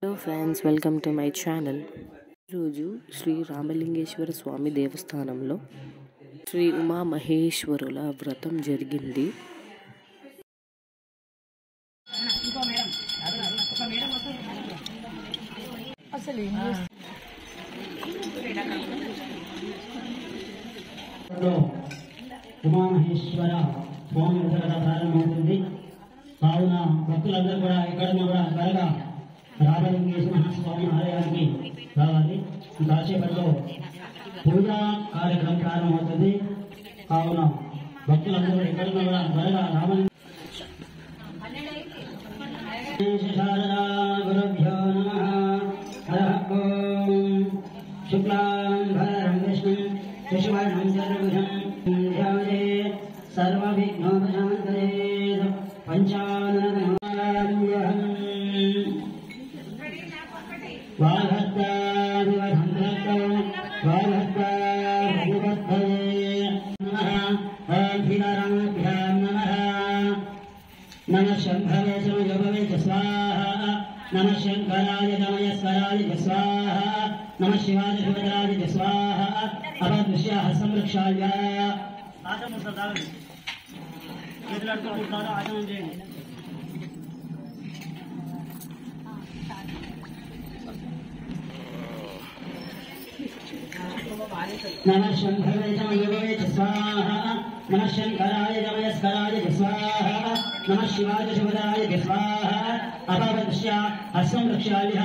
Hello friends, welcome to my channel. ఈరోజు శ్రీ రామలింగేశ్వర స్వామి దేవస్థానంలో శ్రీ ఉమామహేశ్వరుల వ్రతం జరిగింది. ఉమామహేశ్వర స్వామి వ్రత ప్రారంభమవుతుంది. కావున భక్తులందరూ కూడా ఎక్కడున్నా కూడా త్వరగా రామలింగేశ్వర స్వామి ఆలయానికి రావాలి. కాసేపట్లో పూజా కార్యక్రమం ప్రారంభమవుతుంది. కావున భక్తులందరూ ఎక్కడున్నా కూడా త్వరగా గురుభ్యో నమః. శుక్లాంబరం విష్ణుం శశివర్ణం చతుర్భుజం ధ్యాయేత్ సర్వవిఘ్నోపశాంతయేత్. పంచాననమహార్యహం వాగర్తాదివధంతతో వాగర్తాదివద్ధయే నమః. ఓం శ్రీరామాభ్యాం నమః. నమః శంభవే సమయోగవే చ స్వాహా. నమః శంకరాయ దమయస్వరాయ చ స్వాహా. నమః శివాయ శివధరాయ చ స్వాహా. అపదృశ్యాః సంరక్షాయ. ఆచమనం సదాలు చేతులతో కూర్చున్నారు. ఆచమనం చేయండి. నమః శంభవే సమయోగవే చ స్వాహా. నమః శంకరాయ దమయస్వరాయ చ స్వాహా. నమః శివాయ శివధరాయ చ స్వాహా. అపదృశ్యాః సంరక్షాయ.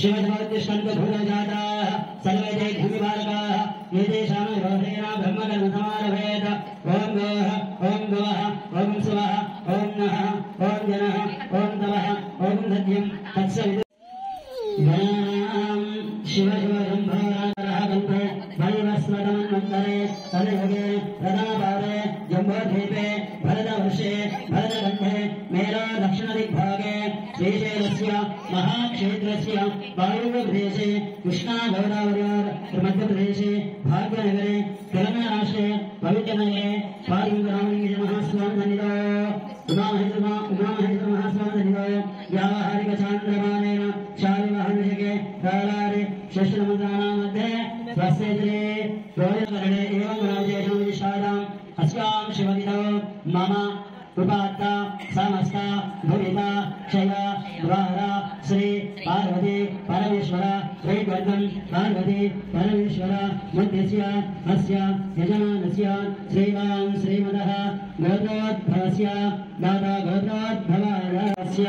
शिवद्भूतजाताः सर्वे जयधूमिबालकाः एतेषां रोधेन ब्रह्मकर्मसमारभेत. ॐ गोः ॐ गोः ॐ सुवः ॐ नः ॐ जनः ॐ तवः ॐ सत्यं तत्सवितुः. शिव शिव शम्भोराजः कल्पे वैवस्वतमन्वन्तरे तदयुगे प्रथमपादे जम्बोद्वीपे भरतवर्षे भरतकण्ठे मेरा दक्षिणदिग्भागे श्रीशैलस्य महाक्षेत्रस्य वायुव्यप्रदेशे कृष्णागोदावर्योः मध्यप्रदेशे भाग्यनगरे तेलंगानाराष्ट्रे पवित्रनगरे पार्वतीरामलिंगेश्वरमहास्वामिसन्निधौ उमामहेश्वरमहास्वामिसन्निधौ व्यावहारिकचान्द्रमानेन शालिवाहनविषये कालारे षष्ठमन्त्राणां मध्ये स्वस्येजले रोहितकरणे एवं गुणविशेषं विशालाम् अस्यां शिवविधौ मम उपात्ता समस्ता भूमिता क्षया द्वारा श्री पार्वती परमेश्वर वैवर्धन पार्वती परमेश्वर मध्यस्य अस्य यजमानस्य श्रीवां श्रीमदः गोत्रोद्भवस्य दाता गोत्रोद्भवस्य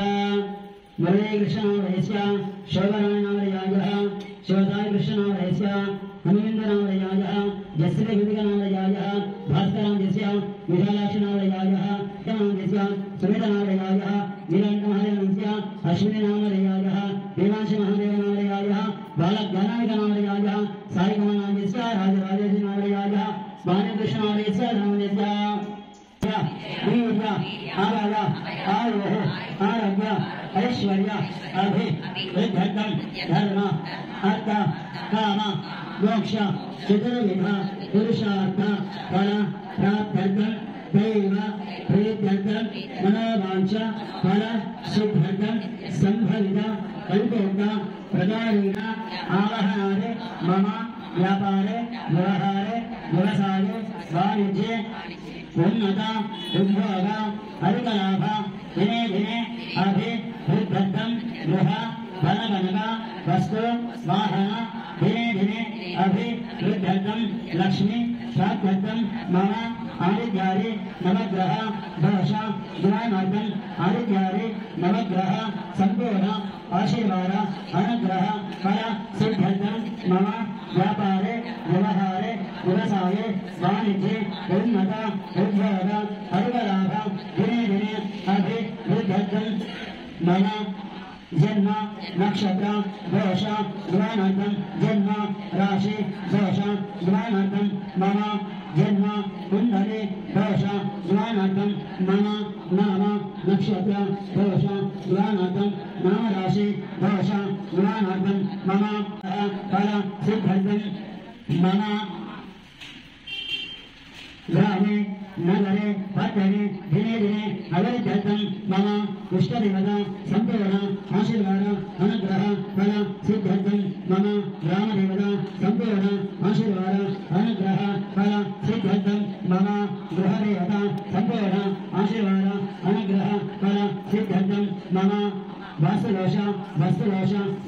मुरलीकृष्णनामधेयस्य शोभनामधेयायः शिवसाई कृष्णनामधेयस्य हनुमन्तनामधेयायः जस्रिहिन्दिकनामधेयायः भास्करामधेयस्य विशालाक्षनामधेयायः नामधेयस्य सुमितनामधेयायः नीलकण्ठमहादेवस्य अश्विनीनामधेयायः देवांशमहादेवनामधेयायः बालज्ञानामिकनामधेयायः साईकमलनामधेयस्य राजराजेशनामधेयायः भानुकृष्णनामधेयस्य नामधेयस्य आराध आयुः आरोग्य ऐश्वर्य अभिवृद्ध्यर्थं धर्म अर्थ काम मोक्ष चतुर्विध पुरुषार्थ फल प्राप्त्यर्थं दैव प्रीत्यर्थं मनोवांछ फल सिद्ध्यर्थं संभवित कल्पोक्त प्रकारेण आवहनारे मम व्यापारे व्यवहारे व्यवसाये वाणिज्ये उन्नत उद्भोग अधिकलाभ दिने दिने अभिवृद्ध्यर्थं गृह धनकनक वस्तु वाहन दिने दिने अभिवृद्ध्यर्थं लक्ष्मी प्राप्त्यर्थं मम आदित्यादि नवग्रह दोष निवारणार्थं आदित्यादि नवग्रह संपूर्ण आशीर्वाद अनुग्रह फल सिद्ध्यर्थं मम व्यापारे व्यवहारे व्यवसाये वाणिज्ये उन्नत उद्भोग अधिकलाभ दिने दिने अभिवृद्ध्यर्थं मम जन्म नक्षत्र दोष निवारणार्थं जन्म राशि दोष निवारणार्थं मम जन्म कुंडली दोष निवारणार्थं मम नाम नक्षत्र दोष निवारणार्थं नाम राशि दोष निवारणार्थं मम फल सिद्ध्यर्थं मम ग्रामे नगरे पत्तने दिने दिने अवैधतं मम इष्टदेवता संपूर्ण आशीर्वाद अनुग्रह फल सिद्ध्यर्थं मम ग्रामदेवता संपूर्ण आशीर्वाद अनुग्रह फल सिद्ध्यर्थं मम गृहदेवता संपूर्ण आशीर्वाद अनुग्रह फल सिद्ध्यर्थं मम वास्तुदोष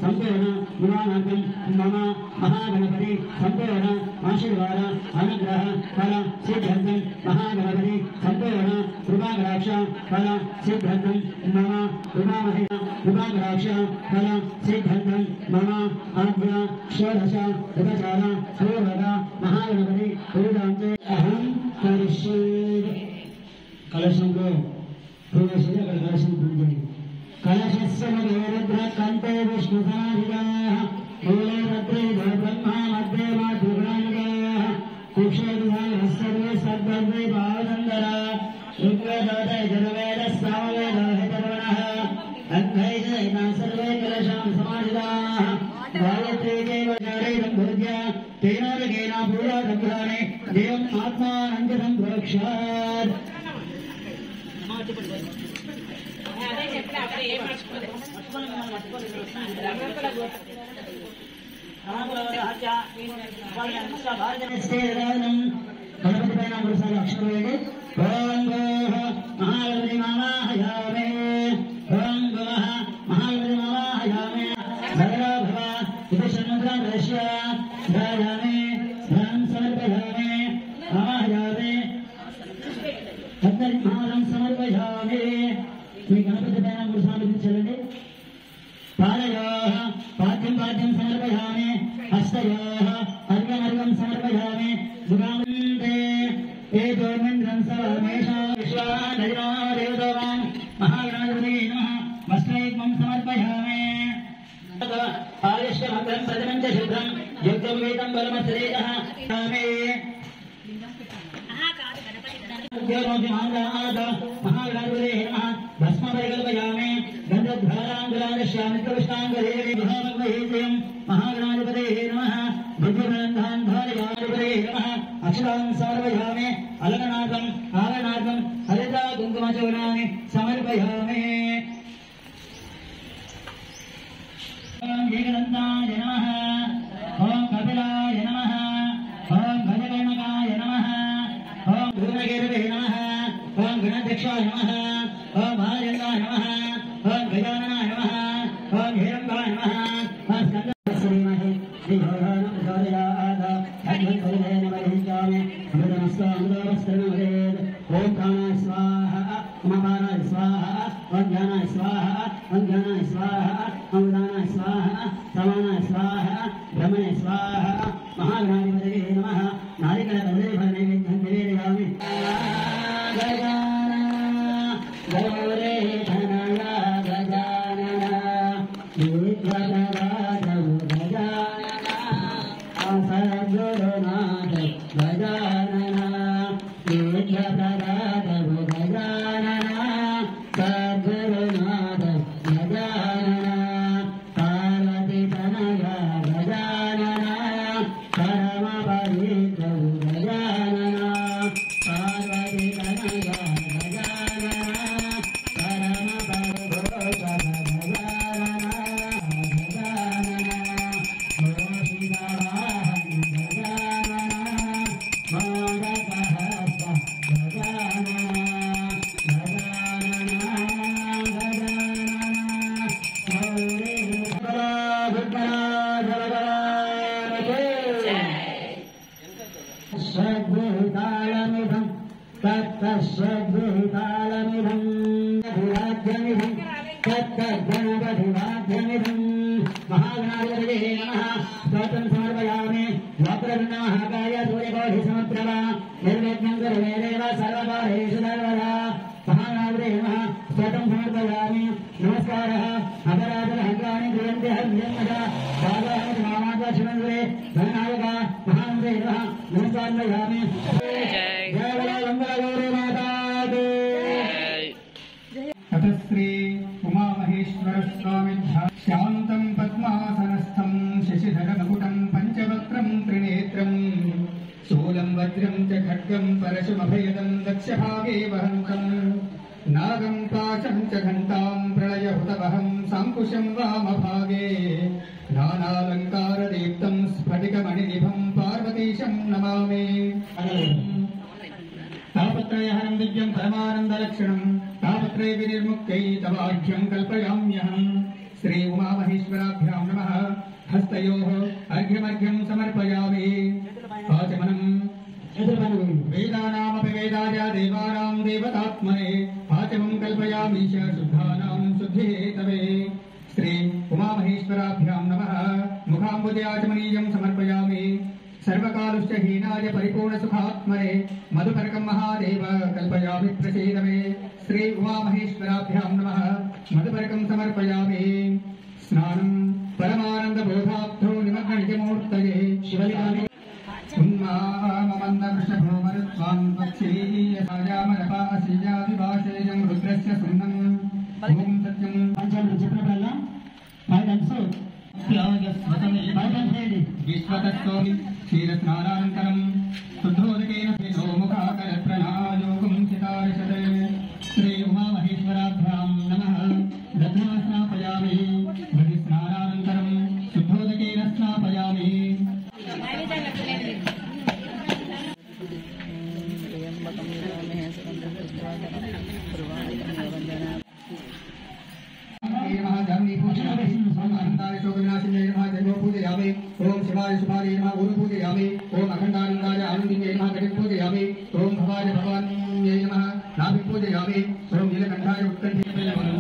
संपूर्ण निवारणार्थं मम महागणपति संपूर्ण आशीर्वाद अनुग्रह फल सिद्ध्यर्थं महागणपति संपूर्ण कृपाकटाक्ष फल सिद्ध्यर्थं मम कृपाकटाक्ष फल सिद्ध्यर्थं मम आद्य षोडश उपचार पूर्वक महागणपति पूजांचे अहं करिष्ये कलशं को पूजयिष्ये कलशं पूजयि कलशस्य मध्ये रुद्र कंते विष्णु समाधिताः मूले भद्रे ब्रह्मा मध्ये मातृगणाः कुक्षेतुः सर्वे सद्भद्रे भावनन्दरा ऋग्वेदोदय यजुर्वेदः सामवेदः हेतर्वणः अद्वैतैना सर्वे कलशां समाधिताः गायत्री देव चारैतं भोज्य तेनार्घेन पूजादग्राणे देवम् आत्मानन्दं प्रोक्षात् गणपति पैना मूरुसार्लु अक्षर वेयंడి ओम गोः महागणपति नमः ओम गोः महागणपति नमः भैरव भव इति षण्मुद्रां दर्श्य ध्यायामि ध्यानं समर्पयामि नमः महागणं समर्पयामि श्री गणपति पैना मूरुसार्लु चलंడి पादयोः पाद्यं समर्पयामि हस्तयोः अर्घ्यं समर्पयामि दुर्गामन्ते एतोमिन्द्रं सवमेषा विश्वानयो देवतावान् महागणाधिपतये नमः वस्त्रैकं समर्पयामि आयुष्यमग्रं प्रथमं च शुद्धं युक्तं वेदं बलमस्तदेजः महागणाधिपतये नमः भस्म परिकल्पयामि गन्धद्वाराङ्गुलादश्यामित्रविष्टाङ्गदेवीं महागणाधिपतये नमः दिव्यग्रन्थान् धारयाधिपतये नमः अक्षरान् समर्पयामि अलङ्कनार्थम् आवरणार्थं हरिद्रा कुङ्कुमचूर्णानि समर्पयामि ॐ एकदन्ताय नमः ॐ कपिलाय नमः ॐ गजकर्णकाय नमः ॐ धूमकेतवे नमः ॐ गणाध्यक्षाय नमः ॐ महाजनाय नमः ॐ गजाननाय नमः ॐ हिरण्यकाय नमः ॐ स्कन्दश्रीमहे श्रीभगवान् अद्भुतपरिणमयिष्यामि अमृतमस्तामृतवस्त्रमवेद ॐ प्राणाय स्वाहा उमापानाय स्वाहा ॐ ज्ञानाय स्वाहा ॐ ज्ञानाय स्वाहा अमृतानाय स्वाहा समानाय स्वाहा ब्रह्मणे स्वाहा महागणाधिपतये नमः नारिकेलकदलीफलनैवेद्यं निवेदयामि गौरे धनया गजानन विद्याधराधव गजानन सद्गुरुनाथ गजानन विद्याधराधव गजानन सद्गुरुनाथ गजानन पार्वती तनया गजानन परम पवित्र गजानन पार्वती तनया महागणाधिपतये नमः स्तोत्रं समर्पयामि वक्रतुण्डमहाकाय सूर्यकोटिसमप्रभा निर्विघ्नं कुरु मे देव सर्वकार्येषु सर्वदा महागणाधिपतये नमः स्तोत्रं समर्पयामि नमस्कारः अपराधरहङ्कानि क्रियन्ते हर्म्यन्मजा भागवतमामात्मशिवन्दरे धननायका महागणाधिपतये नमः नमस्कारं करोमि जय बोलो मंगलगौरी माता की श्री उमामहेश्वर स्वामी शांतं पद्मासनस्थं शशिधरमकुटं पंचवक्त्रं त्रिनेत्रं शूलं वज्रं च खड्गं परशुमभयदं दक्षभागे वहन्तं नागं पाशं च घण्टां प्रलयहुतवहं साङ्कुशं वामभागे नानालङ्कारदीप्तं स्फटिकमणिनिभं पार्वतीशं नमामि तापत्रयहरं दिव्यं परमानन्दलक्षणं तापत्रय विनिर्मुक्त्यै तवाढ्यं कल्पयाम्यहं श्री उमामहेश्वराभ्यां नमः हस्तयोः अर्घ्यमर्घ्यं समर्पयामि आचमनं वेदानामपि वेदाय देवानां देवतात्मने आचमं कल्पयामि च शुद्धानां शुद्धिहेतवे श्री उमामहेश्वराभ्यां नमः मुखाम्बुजे आचमनीयं समर्पयामि सर्वकालुश्च हीनाय परिपूर्णसुखात्मने मधुपर्कं महादेव कल्पयामि प्रसीदमे श्री उमामहेश्वराभ्यां नमः मधुपर्कं समर्पयामि स्नानं परमानन्दबोधाब्धो निमग्ननिजमूर्तये शिवलिङ्गानि उन्मामन्दवृषभोमरुत्वान् पक्षीयसायामरपासीयादिवासेयं रुद्रस्य सुन्नम् ॐ सत्यं పంచాలు చెప్పినప్పుడల్లా 5 టైమ్స్ विश्वतत्त्वं क्षीरस्नानानन्तरं शुद्धोदकेन मुखाकरप्रणायोगं चितारिषते श्री उमामहेश्वराभ्यां नमः दध्ना स्नापयामि बहिस्नानानन्तरं शुद्धोदकेन स्नापयामि पूजयामि ओम शिवाय शुभाय नमः गुरु पूजयामि ओम अखंडानंदाय आनंदिने नमः गणेश पूजयामि ओम भवाय भवान्ये नमः नाभि पूजयामि ओम नीलकंठाय उत्कंठे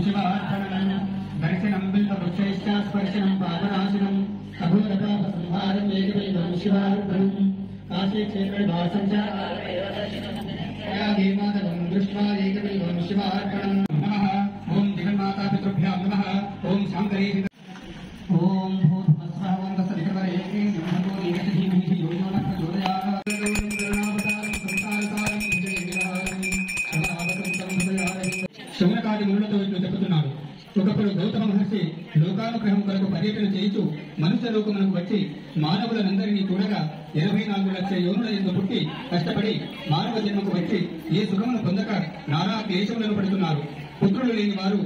शिवार्पणं दर्शनं बिल्ववृक्षैश्च स्पर्शनं पापनाशनं अघोरपापसंहारं एकमेवं शिवार्पणं काशे क्षेत्रे वासं च यादेमादवं दृष्ट्वा एकमेवं शिवार्पणं नमः ओम जगन्माता पितृभ्यां नमः ओम शांकरी ओम శౌనకాది మునులతో ఇట్లు చెబుతున్నారు. ఒకప్పుడు గౌతమ మహర్షి లోకానుగ్రహం కొరకు పర్యటన చేయించు మనుష్య లోకమునకు వచ్చి మానవులనందరినీ చూడగా 84 లక్షల యోనుల యందు పుట్టి కష్టపడి మానవ జన్మకు వచ్చి ఏ సుఖమును పొందక నానా క్లేశములను పడుతున్నారు. పుత్రులు లేని వారు,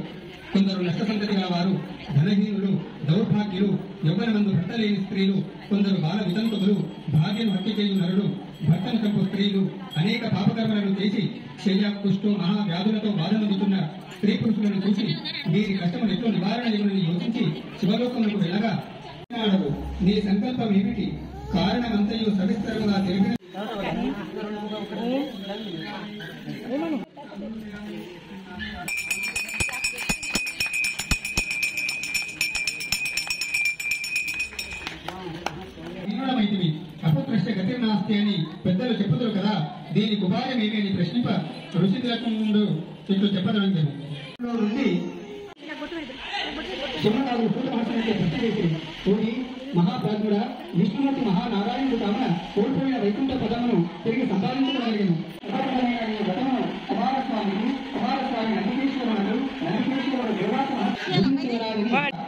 కొందరు నష్ట సంతతి గల వారు, ధనహీనులు, దౌర్భాగ్యులు, యవ్వనమందు భర్త లేని స్త్రీలు, కొందరు బాల వితంతువులు, భాగ్యను హత్య చేయు నరులు, భర్తను చంపు స్త్రీలు, అనేక పాపకర్మలను చేసి శల్య, కుష్టు, మహావ్యాధులతో బాధనందుతున్న స్త్రీ పురుషులను చూసి వీరి కష్టములు ఎట్లు నివారణ చేయమని యోచించి శివలోకములకు వెళ్ళగా, నీ సంకల్పం ఏమిటి? కారణమంతయు సవిస్తరంగా తెలిపిన అపుత్రస్య గతిర్నాస్తి అని పెద్దలు చెప్పుతారు కదా, దీనికి ఉపాయం ఏమి అని ప్రశ్నింప ఋషితులకుండు ఇట్లు చెప్పదలించారు. నుండి సింహనాథుడు పూట మహర్షులకి ప్రశ్న చేసి, ఓడి మహాప్రాజ్ఞుడ, విష్ణుమూర్తి మహానారాయణుడు కావున కోల్పోయిన వైకుంఠ పదమును తిరిగి సంపాదించగలిగాను. గతమును కుమారస్వామిని, కుమారస్వామి నందికేశ్వరుడు, నందికేశ్వరుడు దేవాసనాన్ని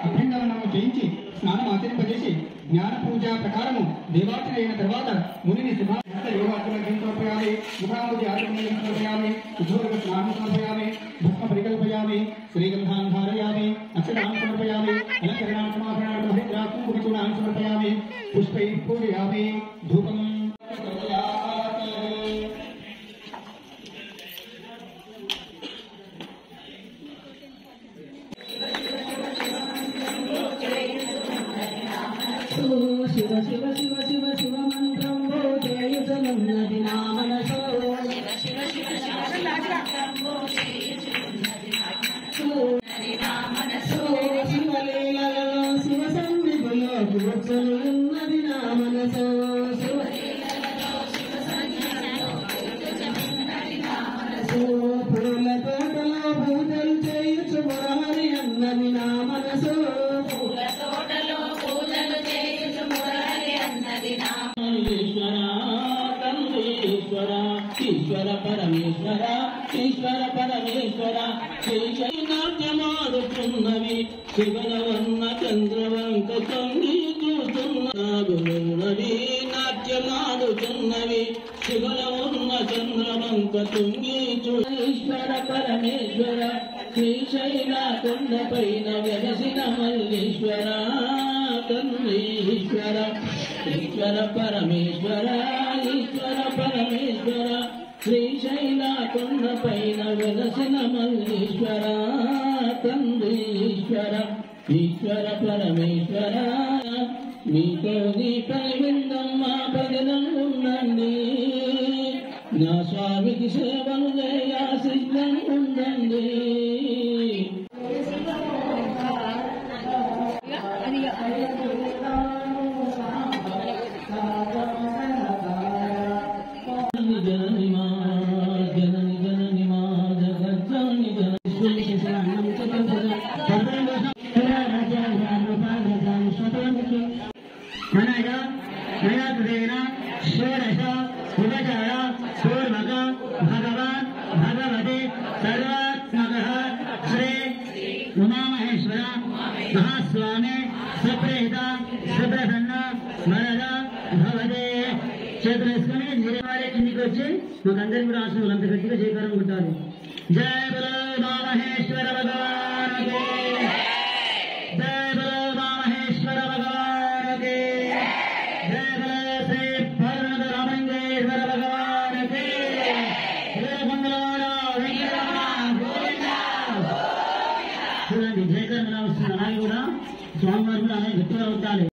అభిందవనము చేయించి స్నానం ఆచరింపజేసి జ్ఞాన పూజ ప్రకారము దేవార్చన అయిన తర్వాత మునిని యోగార్చన సమర్పయామి, ముఖాముఖి ఆచరణ సమర్పయామి, ఉద్యోగ స్నానం సమర్పయామి, భస్మ పరికల్పయామి, శ్రీగంధాన్ ధారయామి, అక్షరాన్ని సమర్పయామి, అలంకరణాన్ని సమాధానాన్ని మహిద్రాత్మ కుడిచూడాన్ని సమర్పయామి, పుష్పై పూజయామి, ధూపం శివ శివ శివ శివ శివ మంత్రం చేయుచున్నది నా మనసో, శివ శివ శివ శివలీలలో శివ సన్నిధిలో కూర్చొనున్నది నా మనసో, పూల తోటలో పూజలు చేయుచు మురహరి అన్నది నా మనసో, ఈశ్వర పరమేశ్వర ఈశ్వర పరమేశ్వర నాట్యమాడుతున్నవి శివనవన్న చంద్రవంక తొంగి చూస్తున్నవి, నాట్యమాడుతున్నవి శివనవన్న చంద్రవంక తొంగి ఈశ్వర పరమేశ్వర శ్రీశైల కొండపైన వెలసిన మల్లీశ్వర తండ్రి ఈశ్వర ఈశ్వర పరమేశ్వర ఈశ్వర పరమేశ్వర శ్రీశైల కొండపైన వెలసిన మల్లీశ్వర తండ్రి ఈశ్వర ఈశ్వర పరమేశ్వర మీతో నీ పరివిందమ్మ పదిలం ఉండండి నా స్వామికి సేవలు చేయ సిద్ధం ఉండండి జనని మా జనని జనని మా జగజ్జనని జనని షోడశ ఉపచార పూర్వక భగవాన్ భగవతి సర్వాత్మక శ్రీ ఉమామహేశ్వర మహాస్వామి సుప్రహిత సుప్రసన్న వరద భవతే చేతులేసుకుని నిలబడే కిందికి వచ్చి మాకందరికి కూడా ఆశలు అంత గట్టిగా జయకారం కొట్టాలి. జయ బలో ఉమామహేశ్వర భగవాన్ జయ బలో ఉమామహేశ్వర భగవాన్ జయ బలో శ్రీ భరత రామలింగేశ్వర భగవాన్ చూడండి జయకరణ వస్తుంది. అలాగే కూడా స్వామివారు కూడా అలాగే గట్టిగా కొట్టాలి.